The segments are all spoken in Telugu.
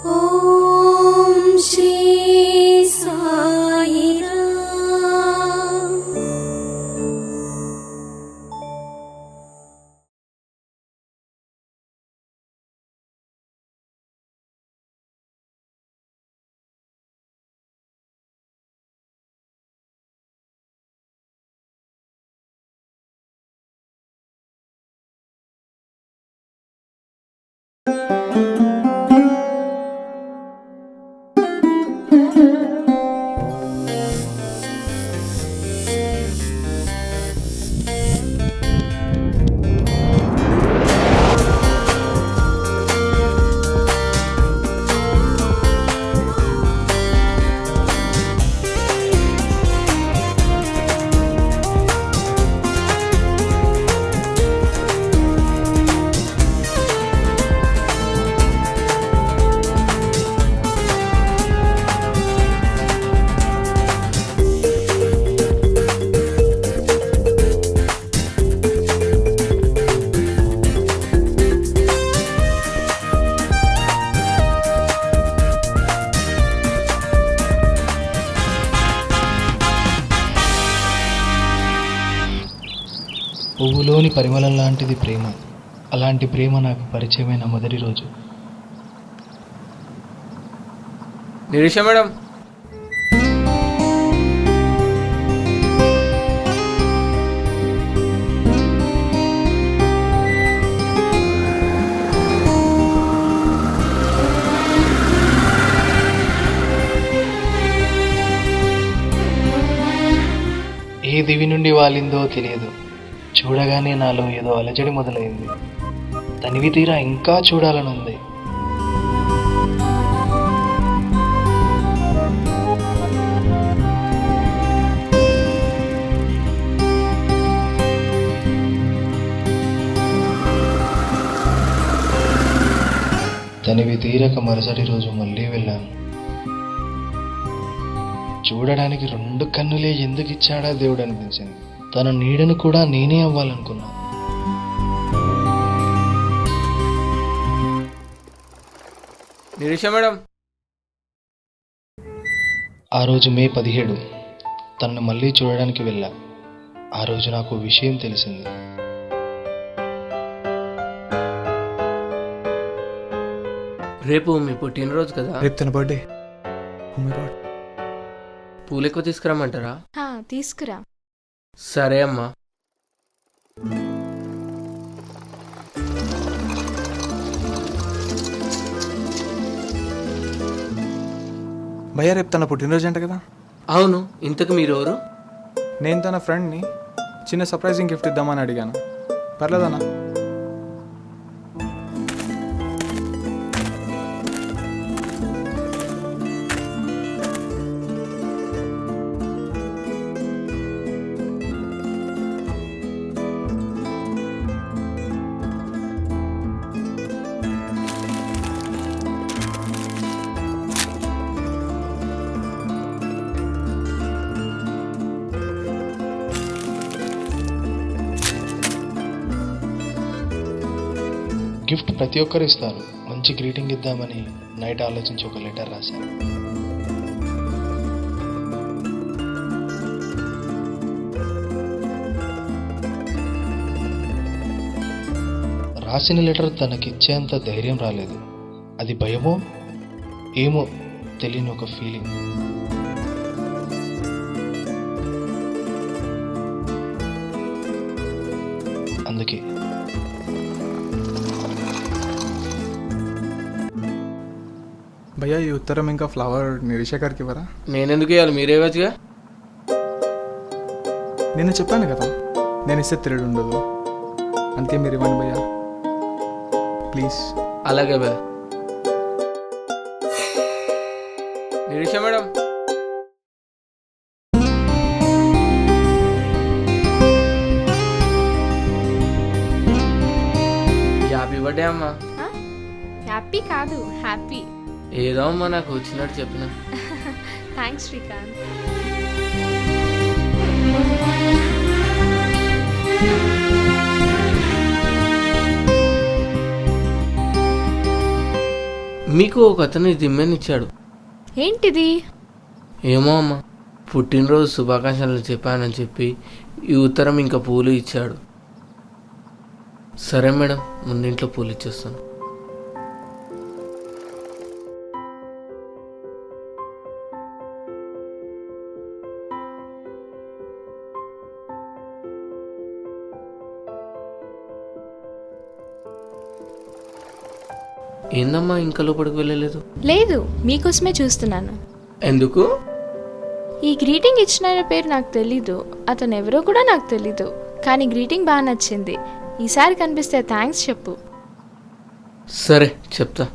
ఓం శ్రీ సాయిరామ్. పువ్వులోని పరిమళం లాంటిది ప్రేమ. అలాంటి ప్రేమ నాకు పరిచయమైన మొదటి రోజు. నిరీష మేడం, ఏ దివి నుండి వాలిందో తెలియదు. చూడగానే నాలో ఏదో అలజడి మొదలైంది. తనివి తీరా ఇంకా చూడాలనుంది. తనివి తీరక మరుసటి రోజు మళ్ళీ వెళ్ళాను. చూడడానికి రెండు కన్నులే ఎందుకు ఇచ్చాడా దేవుడు అనిపించింది. తన నీడను కూడా నేనే అవ్వాలనుకున్నా. నిరీష మేడం, ఆ రోజు మే 17. తనను మళ్ళీ చూడడానికి వెళ్ళా. ఆ రోజు నాకు విషయం తెలిసింది. రేపు మీ పుట్టినరోజు కదా. రేపు తన బర్త్డే. Oh my God. పూలు ఎక్కువ తీసుకురమ్మంటారా? తీసుకురా. సరే అమ్మా. భయ్యా రేపు తన పుట్టినరోజు అంట కదా. అవును, ఇంతకు మీరు ఎవరు? నేను తన ఫ్రెండ్ని చిన్న సర్ప్రైజింగ్ గిఫ్ట్ ఇద్దామని అడిగాను. పర్లేదన్నా? గిఫ్ట్ ప్రతి ఒక్కరు ఇస్తారు. మంచి గ్రీటింగ్ ఇద్దామని నైట్ ఆలోచించి ఒక లెటర్ రాశాను. రాసిన లెటర్ తనకిచ్చేంత ధైర్యం రాలేదు. అది భయమో ఏమో తెలియని ఒక ఫీలింగ్. అందుకే భయ్యా ఈ ఉత్తరం ఇంకా ఫ్లవర్ నిరీష గారికి ఇవ్వరా? నేనెందుకు ఇవ్వాలి, మీరే ఇవ్వచ్చుగా. నేను చెప్పాను కదా నేను ఇస్తే తిరిగి ఉండదు. అందుకే మీరు ఇవ్వండి భయ్యా ప్లీజ్. అలాగే బా. నిరీష మేడం, హ్యాపీ బర్త్డే అమ్మా. హ్యాపీ కాదు, హ్యాపీ. ఏదో అమ్మా, నాకు వచ్చినట్టు చెప్పిన. థ్యాంక్స్ శ్రీకాంత్. మీకు ఒక అతను దిమ్మనిచ్చాడు. ఏంటిది? ఏమో అమ్మ, పుట్టినరోజు శుభాకాంక్షలు చెప్పానని చెప్పి ఈ ఉత్తరం ఇంకా పూలు ఇచ్చాడు. సరే మేడం, ముందింట్లో పూలు ఇచ్చేస్తాను. ఏందమ్మా ఇంకా లోపలికి వెళ్ళలేదు? లేదు, మీకోసమే చూస్తున్నాను. ఎందుకు? ఈ గ్రీటింగ్ ఇచ్చిన ఆయన పేరు నాకు తెలీదు, అతను ఎవరో కూడా నాకు తెలీదు. కానీ గ్రీటింగ్ బాగా నచ్చింది. ఈసారి కనిపిస్తే థ్యాంక్స్ చెప్పు. సరే చెప్తా.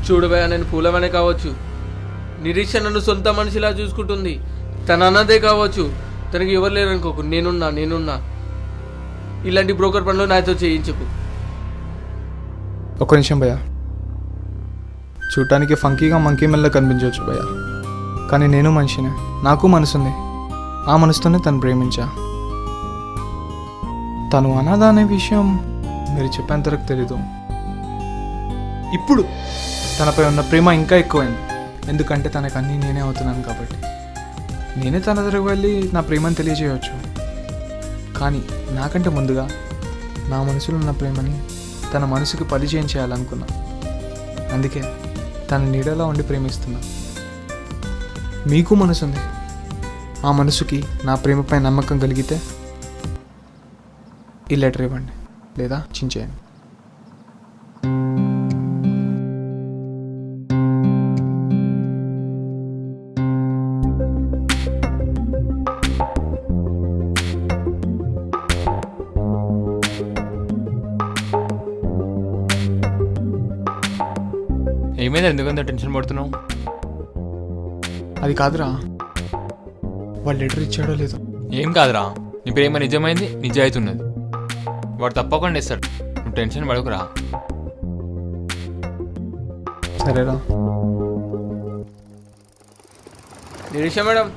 చూడబోయా, నేను పూలవనే కావచ్చు, నిరీక్ష నన్ను సొంత మనిషిలా చూసుకుంటుంది. తన అన్నదే కావచ్చు, తనకి ఎవరు లేరనుకోకు, నేనున్నా. ఇలాంటి బ్రోకర్ పనులు నాతో చేయించకు. ఒక్క నిమిషం భయ్యా. చూడటానికి ఫంకీగా మంకీ మెల్ల కనిపించవచ్చు భయ్యా, కానీ నేను మనిషినే, నాకు మనసుంది. ఆ మనసుతోనే తను ప్రేమించా. తను అనాథ అనే విషయం మీరు చెప్పేంతవరకు తెలీదు. ఇప్పుడు తనపై ఉన్న ప్రేమ ఇంకా ఎక్కువైంది, ఎందుకంటే తనకు అన్నీ నేనే అవుతున్నాను కాబట్టి. నేనే తన దగ్గరకు వెళ్ళి నా ప్రేమను తెలియజేయవచ్చు, కానీ నాకంటే ముందుగా నా మనసులో ఉన్న ప్రేమని తన మనసుకి పరిచయం చేయాలనుకున్నా. అందుకే తన నీడలో ఉండి ప్రేమిస్తున్నా. మీకు మనసుంది, ఆ మనసుకి నా ప్రేమపై నమ్మకం కలిగితే ఈ లెటర్ ఇవ్వండి, లేదా చించేయండి. ఏమైంది, ఎందుకంత టెన్షన్ పడుతున్నావు? అది కాదురా, వాడు లెటర్ ఇచ్చాడో లేదో. ఏం కాదురా, నీ ప్రేమ నిజమైంది, నిజాయితీ ఉన్నది. వాడు తప్పకుండా ఇస్తాడు, నువ్వు టెన్షన్ పడకురా. సరేరా. నిరీక్ష మేడం,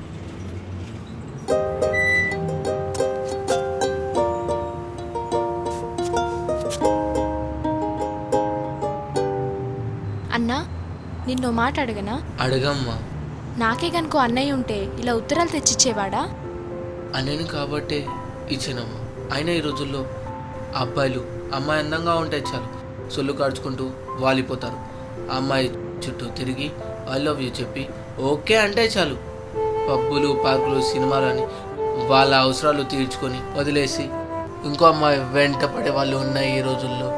అన్నా, నిన్నో మాట అడగనా? అడగమ్మా. నాకే కనుకో అన్నయ్య ఉంటే ఇలా ఉత్తరాలు తెచ్చిచ్చేవాడా? అనేను కాబట్టే ఇచ్చానమ్మా. అయినా ఈ రోజుల్లో అబ్బాయిలు అమ్మాయి అందంగా ఉంటే చాలు, సొల్లు కార్చుకుంటూ వాలిపోతారు. ఆ అమ్మాయి చుట్టూ తిరిగి ఐ లవ్ యూ చెప్పి ఓకే అంటే చాలు, పబ్బులు, పార్కులు, సినిమాలని వాళ్ళ అవసరాలు తీర్చుకొని వదిలేసి ఇంకో అమ్మాయి వెంట పడే వాళ్ళు ఉన్నాయి ఈ రోజుల్లో.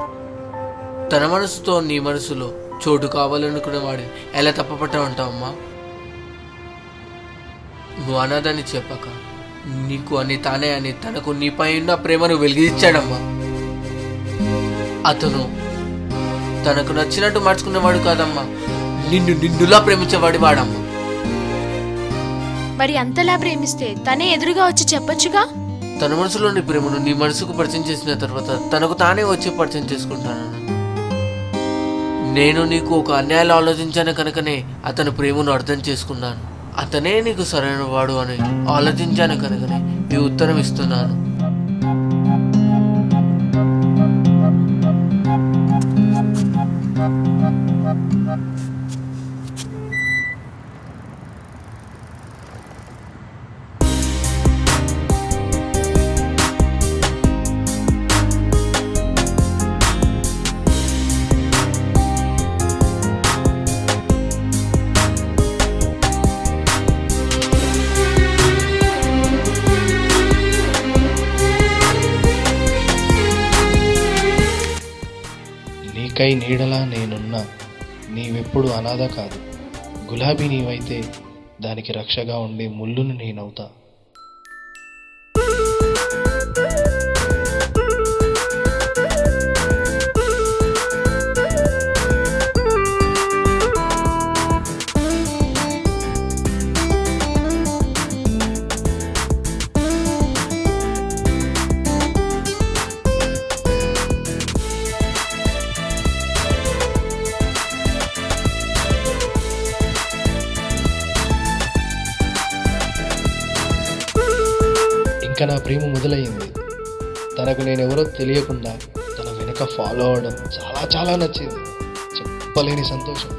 తన మనసుతో నీ మనసులో చోటు కావాలనుకునే వాడిని ఎలా తప్పపట్ట ఉంటావమ్మా? నువ్వు అనాథని చెప్పక నీకు అని తానే అని తనకు నీపై ఉన్న ప్రేమను వెలిగించాడమ్మా. అతను తనకు నచ్చినట్టు మార్చుకునేవాడు కాదమ్మా, నిన్నులా ప్రేమించేవాడి వాడమ్మా. మరి అంతలా ప్రేమిస్తే తనే ఎదురుగా వచ్చి చెప్పొచ్చుగా. తన మనసులోని ప్రేమను నీ మనసుకు పరిచయం చేసిన తర్వాత తనకు తానే వచ్చి పరిచయం చేసుకుంటాను. నేను నీకు ఒక అన్యాయాలు ఆలోచించాను కనుకనే అతని ప్రేమను అర్థం చేసుకున్నాను. అతనే నీకు సరైన వాడు అని ఆలోచించాను కనుకనే ఈ ఉత్తరం ఇస్తున్నాను. నీకై నీడలా నేనున్నా, నీవెప్పుడు అనాథ కాదు. గులాబీ నీవైతే దానికి రక్షగా ఉండే ముళ్ళును నేనవుతా. ఇక నా ప్రేమ మొదలయ్యింది. తనకు నేనెవరో తెలియకుండా తన వెనక ఫాలో అవడం చాలా చాలా నచ్చింది. చెప్పలేని సంతోషం.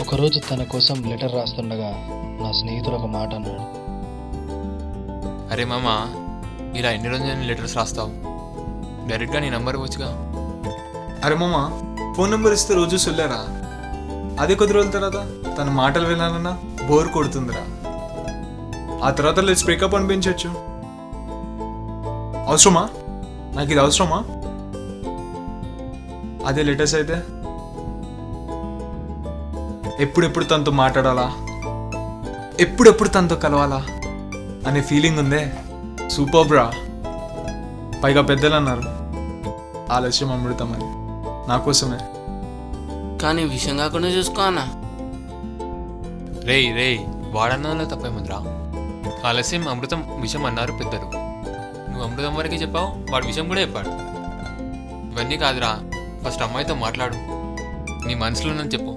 ఒకరోజు తన కోసం లెటర్ రాస్తుండగా నా స్నేహితుడు ఒక మాట అన్నాడు. అరే మామ, ఇలా ఎన్ని రోజులు లెటర్స్ రాస్తావు? డైరెక్ట్గా నీ నంబర్ వచ్చుగా. అరే మామ, ఫోన్ నెంబర్ ఇస్తే రోజు సొల్లారా? అదే కొద్ది రోజుల తర్వాత తన మాటలు వినాలన్నా బోర్ కొడుతుందిరా. ఆ తర్వాత లెట్స్ బ్రేకప్ అనిపించవచ్చు. అవసరమా? నాకు ఇది అవసరమా? అదే లెటర్స్ అయితే ఎప్పుడెప్పుడు తనతో మాట్లాడాలా, ఎప్పుడెప్పుడు తనతో కలవాలా అనే ఫీలింగ్ ఉందే. సూపర్ బ్రా. పైగా పెద్దలు అన్నారు, ఆలస్యం అమృతమని. నా కోసమే. కానీ విషయం కాకుండా చూసుకో అన్న. రేయ్ రేయ్, వాడన్నంలో తప్పేముందిరా? ఆలస్యం అమృతం విషయం అన్నారు పెద్దలు. నువ్వు అమృతం వరకే చెప్పావు, వాడు విషయం కూడా చెప్పాడు. ఇవన్నీ కాదురా, ఫస్ట్ అమ్మాయితో మాట్లాడు, నీ మనసులో నన్ను చెప్పు.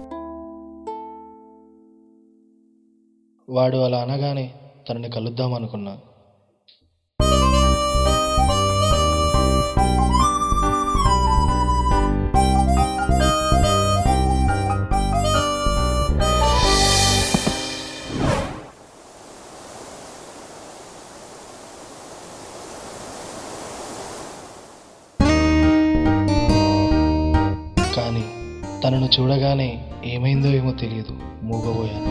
వాడు అలా అనగానే తనని కలుద్దాం అనుకున్నా. కానీ తనను చూడగానే ఏమైందో ఏమో తెలియదు, మూగబోయాను.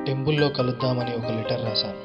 టెంపుల్లో కలుద్దామని ఒక లెటర్ రాశాను.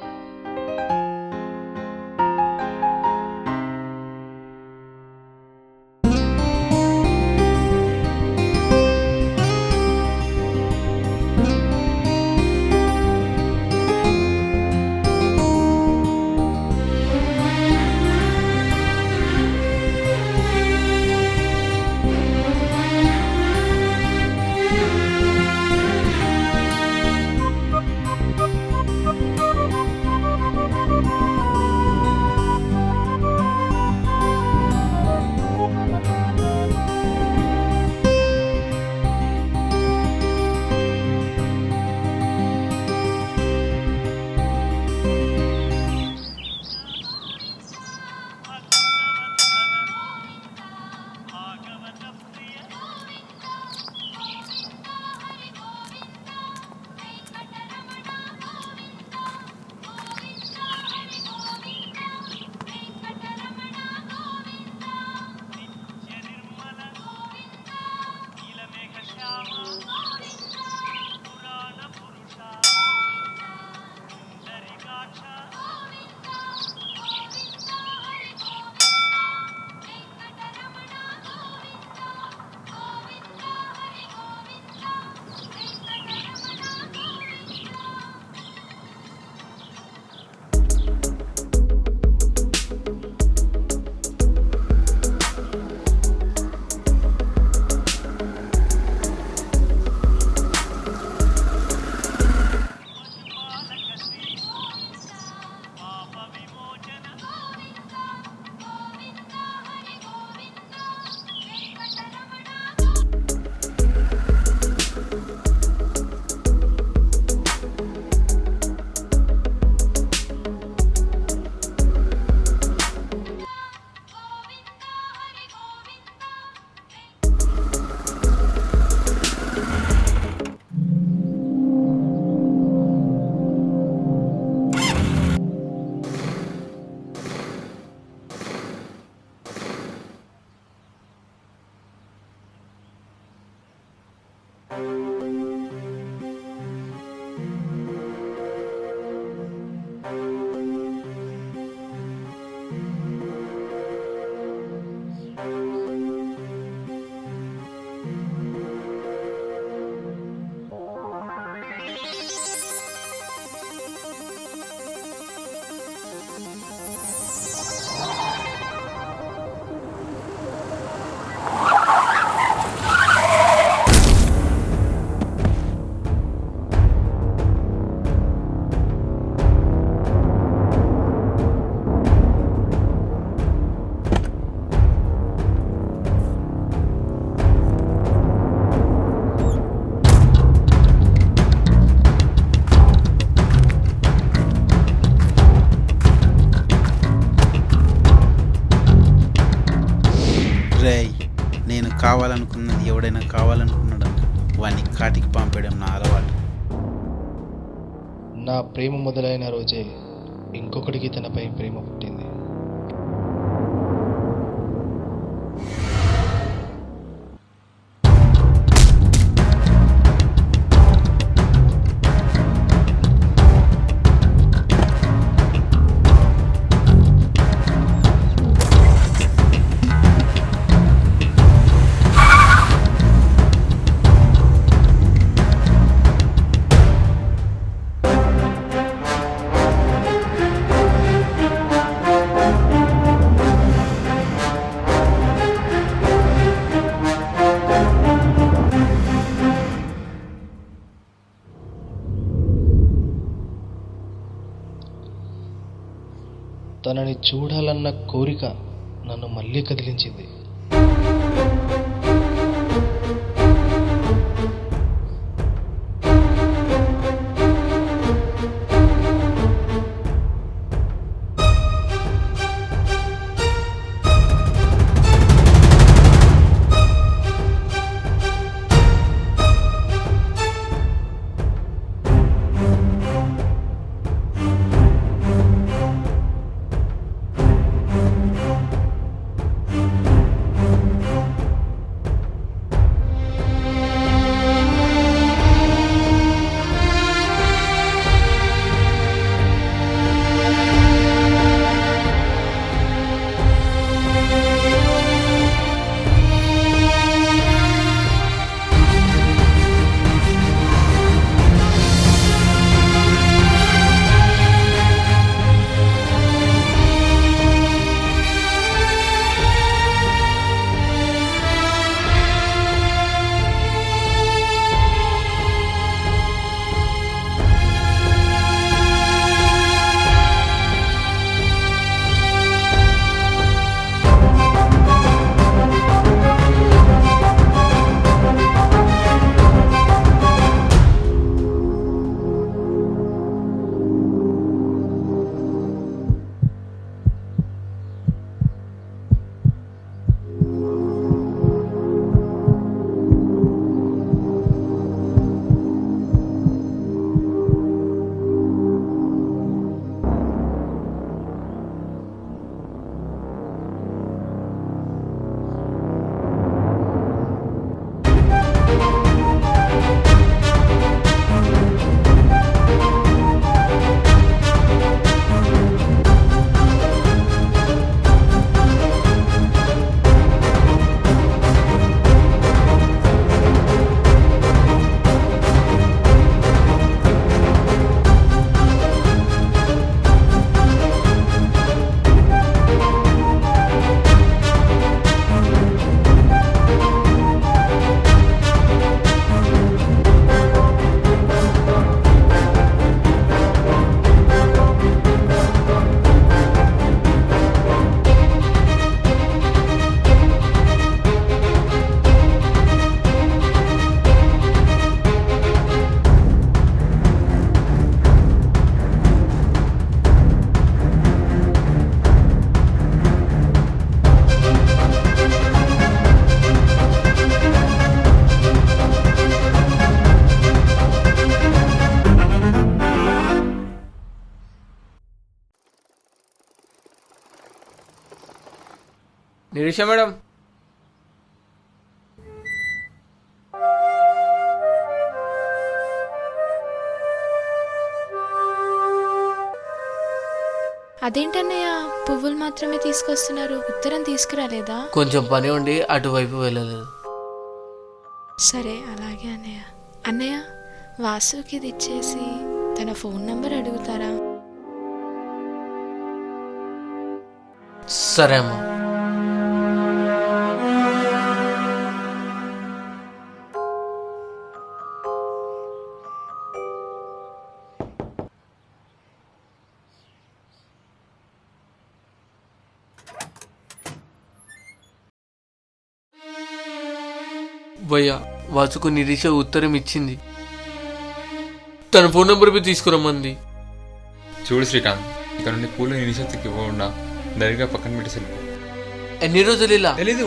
కావాలనుకున్నది ఎవడైనా కావాలనుకున్నాడంట వాడిని కాటికి పంపేయడం నా అలవాటు. నా ప్రేమ మొదలైన రోజే ఇంకొకటికి తనపై ప్రేమ పుట్టింది. తనని చూడాలన్న కోరిక నన్ను మళ్ళీ కదిలించింది. నిరీక్ష మేడం, అదేంటన్నయ్య పువ్వులు మాత్రమే తీసుకొస్తున్నారు, ఉత్తరం తీసుకురాలేదా? కొంచెం పని ఉండి అటువైపు వెళ్ళలేదు. సరే అలాగే అన్నయ్య. అన్నయ్య, వాసుకి ఇది ఇచ్చేసి తన ఫోన్ నంబర్ అడుగుతారా? సరే అమ్మా. భయ్యా, వాసుకు నిరీక్ష ఉత్తరం ఇచ్చింది. తన ఫోన్ నెంబర్ మీద తీసుకురమ్మంది. చూడు శ్రీకాంత్, ఇక్కడ నుండి పూలు నిరీక్షకి ఇవ్వకుండా డైరెక్ట్గా పక్కన పెట్టేసి వెళ్ళిపో. ఎన్ని రోజులు ఇలా? తెలీదు.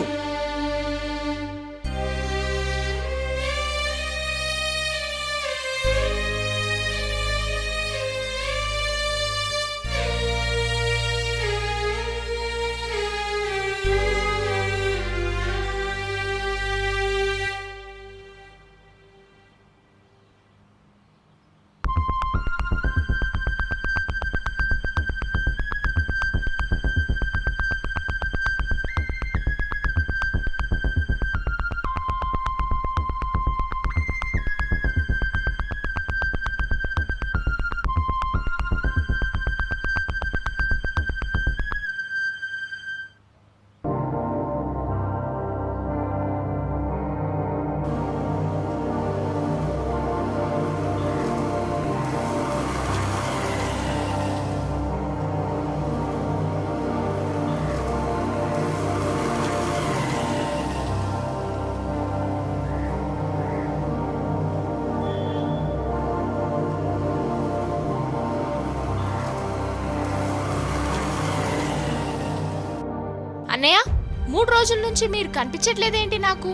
అన్నయ్య 3 రోజుల నుంచి మీరు కనిపించట్లేదేంటి నాకు?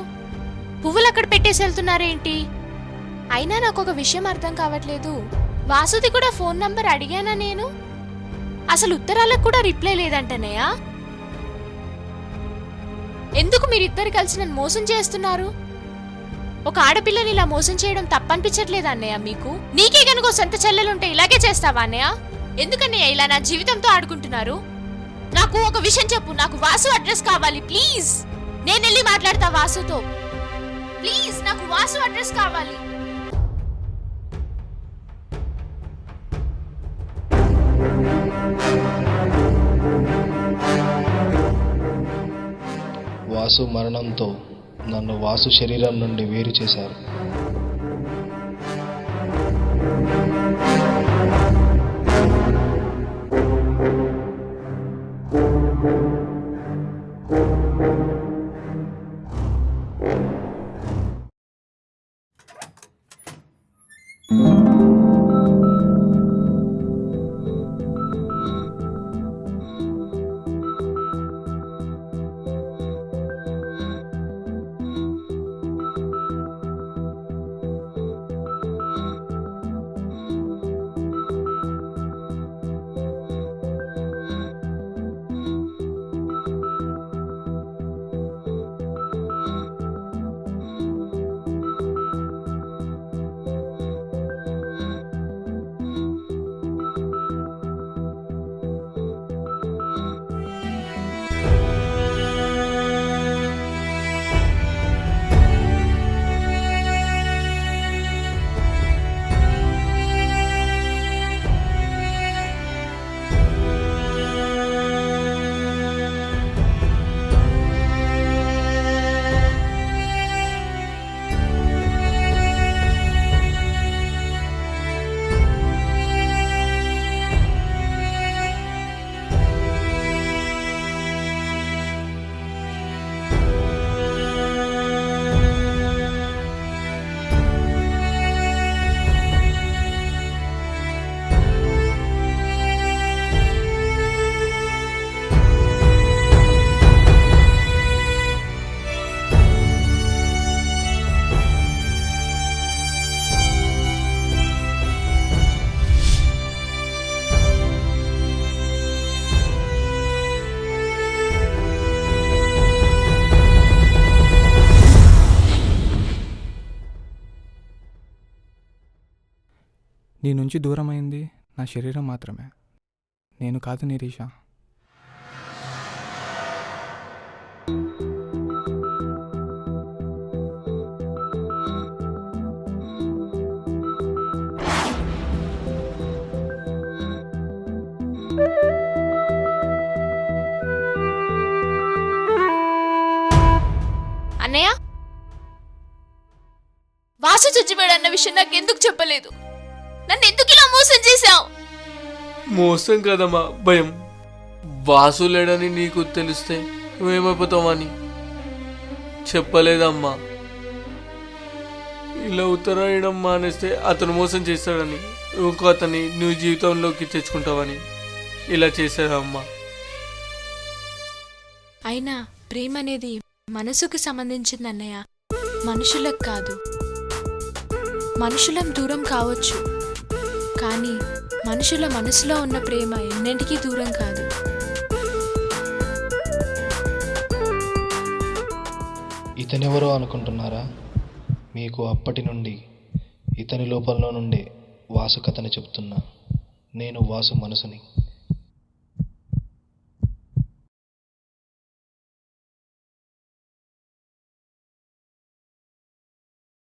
పువ్వులు అక్కడ పెట్టేసి వెళ్తున్నారేంటి? అయినా నాకు ఒక విషయం అర్థం కావట్లేదు. వాసుది కూడా ఫోన్ నంబర్ అడిగానా నేను? అసలు ఉత్తరాలకు కూడా రిప్లై లేదంటనయ్య. ఎందుకు మీరిద్దరు కలిసి నన్ను మోసం చేస్తున్నారు? ఒక ఆడపిల్లని ఇలా మోసం చేయడం తప్పనిపించట్లేదా అన్నయ్య మీకు? నీకే కనుక సొంత చెల్లెలుంటే ఇలాగే చేస్తావా అన్నయ్య? ఎందుకన్నయ్య ఇలా నా జీవితంతో ఆడుకుంటున్నారు? నాకు ఒక విషయం చెప్పు. నాకు వాసు అడ్రస్ కావాలి ప్లీజ్. నేను వెళ్ళి మాట్లాడతా వాసుతో. ప్లీజ్ నాకు వాసు అడ్రస్ కావాలి. వాసు మరణంతో నన్ను వాసు శరీరం నుండి వేరు చేశారు. నీ నుంచి దూరమైంది నా శరీరం మాత్రమే, నేను కాదు నిరీష. అన్నయ్య, వాసు చచ్చిపోయాడు అన్న విషయం నాకు ఎందుకు చెప్పలేదు? నన్ను ఎందుకు ఇలా మోసం చేశావు? మోసం కదమ్మా, భయం. వాసు లేడని నీకు తెలిస్తే నువ్వేమైపోతావని చెప్పలేదమ్మా. ఇలా ఉత్తరాయడం మానేస్తే అతను మోసం చేస్తాడని, ఇంకో అతన్ని నువ్వు జీవితంలోకి తెచ్చుకుంటావని ఇలా చేశాడమ్మా. అయినా ప్రేమ అనేది మనసుకు సంబంధించింది అన్నయ్య, మనుషులకు కాదు. మనుషులం దూరం కావచ్చు, కానీ మనుషుల మనసులో ఉన్న ప్రేమ ఎన్నింటికీ దూరం కాదు. ఇతనెవరో అనుకుంటున్నారా? మీకు అప్పటి నుండి ఇతని లోపల నుండే వాసు కథని చెప్తున్నా. నేను వాసు మనసుని.